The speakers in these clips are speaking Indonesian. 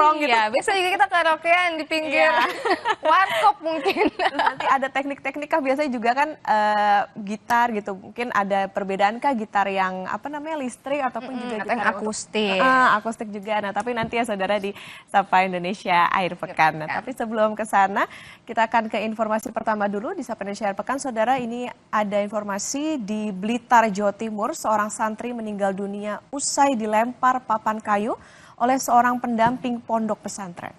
nongkrong gitu. Iya, biasa juga kita karaokean di pinggir warkop mungkin. Terus nanti ada teknik-teknik kah biasanya juga kan gitar gitu. Mungkin ada perbedaan kah gitar yang apa namanya listrik ataupun juga Atau gitar yang akustik. akustik juga. Nah, tapi nanti ya saudara di Sapa Indonesia Akhir Pekan. Nah, tapi sebelum ke sana kita akan ke informasi pertama dulu di Sapa Indonesia Akhir Pekan. Saudara, ini ada informasi di Blitar, Jawa Timur, seorang santri meninggal dunia usai dilempar papan kayu oleh seorang pendamping pondok pesantren.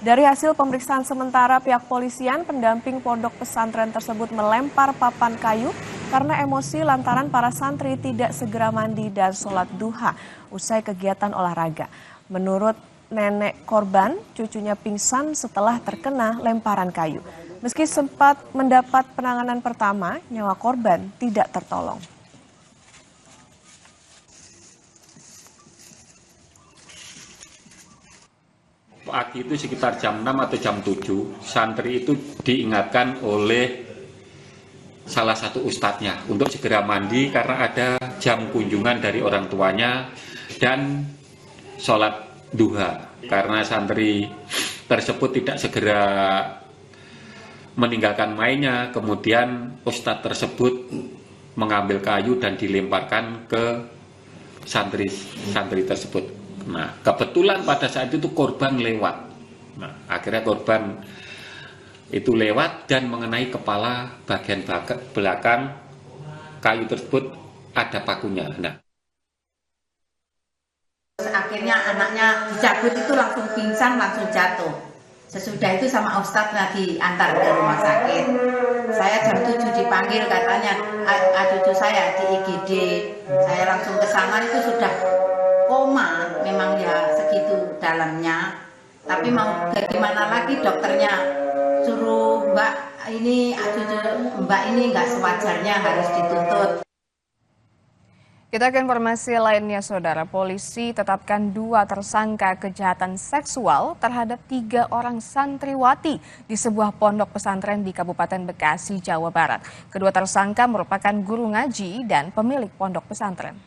Dari hasil pemeriksaan sementara pihak polisian, pendamping pondok pesantren tersebut melempar papan kayu karena emosi lantaran para santri tidak segera mandi dan sholat duha usai kegiatan olahraga. Menurut nenek korban, cucunya pingsan setelah terkena lemparan kayu. Meski sempat mendapat penanganan pertama, nyawa korban tidak tertolong. Pagi itu sekitar jam 6 atau jam 7, santri itu diingatkan oleh salah satu ustadznya untuk segera mandi karena ada jam kunjungan dari orang tuanya dan sholat duha. Karena santri tersebut tidak segera meninggalkan mainnya, kemudian ustadz tersebut mengambil kayu dan dilemparkan ke santri tersebut. Nah, kebetulan pada saat itu korban lewat. Nah, akhirnya korban itu lewat dan mengenai kepala bagian belakang kayu tersebut ada pakunya. Nah, akhirnya anaknya dicabut itu langsung pingsan, langsung jatuh. Sesudah itu sama Ustadz lagi antar ke rumah sakit. Saya jam 7 dipanggil, katanya cucu saya di IGD. Saya langsung ke sana, itu sudah koma, memang ya segitu dalamnya. Tapi mau bagaimana lagi, dokternya suruh mbak ini nggak sewajarnya, harus dituntut. Kita ke informasi lainnya, saudara. Polisi tetapkan 2 tersangka kejahatan seksual terhadap 3 orang santriwati di sebuah pondok pesantren di Kabupaten Bekasi, Jawa Barat. Kedua tersangka merupakan guru ngaji dan pemilik pondok pesantren.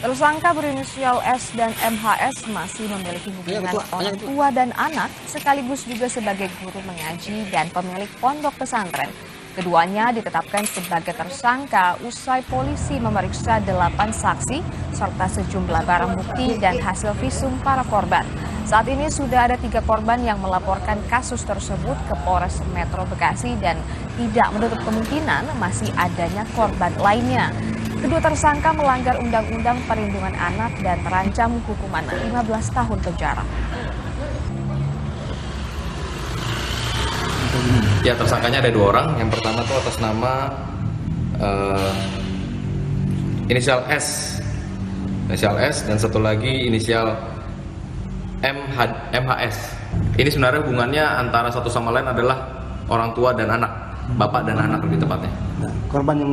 Tersangka berinisial S dan MHS masih memiliki hubungan orang tua dan anak, sekaligus juga sebagai guru mengaji dan pemilik pondok pesantren. Keduanya ditetapkan sebagai tersangka usai polisi memeriksa 8 saksi serta sejumlah barang bukti dan hasil visum para korban. Saat ini sudah ada 3 korban yang melaporkan kasus tersebut ke Polres Metro Bekasi dan tidak menutup kemungkinan masih adanya korban lainnya. Kedua tersangka melanggar Undang-Undang Perlindungan Anak dan terancam hukuman 15 tahun penjara. Ya, tersangkanya ada 2 orang. Yang pertama itu atas nama inisial S dan satu lagi inisial MHS. Ini sebenarnya hubungannya antara satu sama lain adalah orang tua dan anak, bapak dan anak lebih tepatnya. Nah, korban yang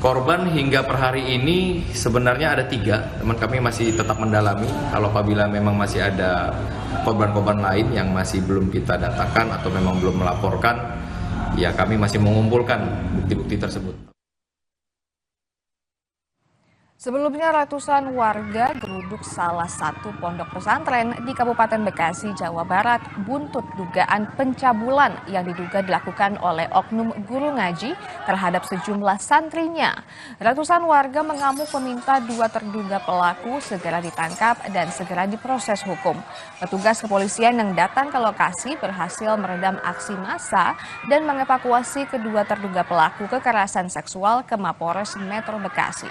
korban hingga per hari ini sebenarnya ada 3. Teman kami masih tetap mendalami. Kalau apabila memang masih ada korban-korban lain yang masih belum kita datakan atau memang belum melaporkan, ya kami masih mengumpulkan bukti-bukti tersebut. Sebelumnya ratusan warga geruduk salah satu pondok pesantren di Kabupaten Bekasi, Jawa Barat buntut dugaan pencabulan yang diduga dilakukan oleh oknum guru ngaji terhadap sejumlah santrinya. Ratusan warga mengamuk meminta 2 terduga pelaku segera ditangkap dan segera diproses hukum. Petugas kepolisian yang datang ke lokasi berhasil meredam aksi massa dan mengevakuasi kedua terduga pelaku kekerasan seksual ke Mapores Metro Bekasi.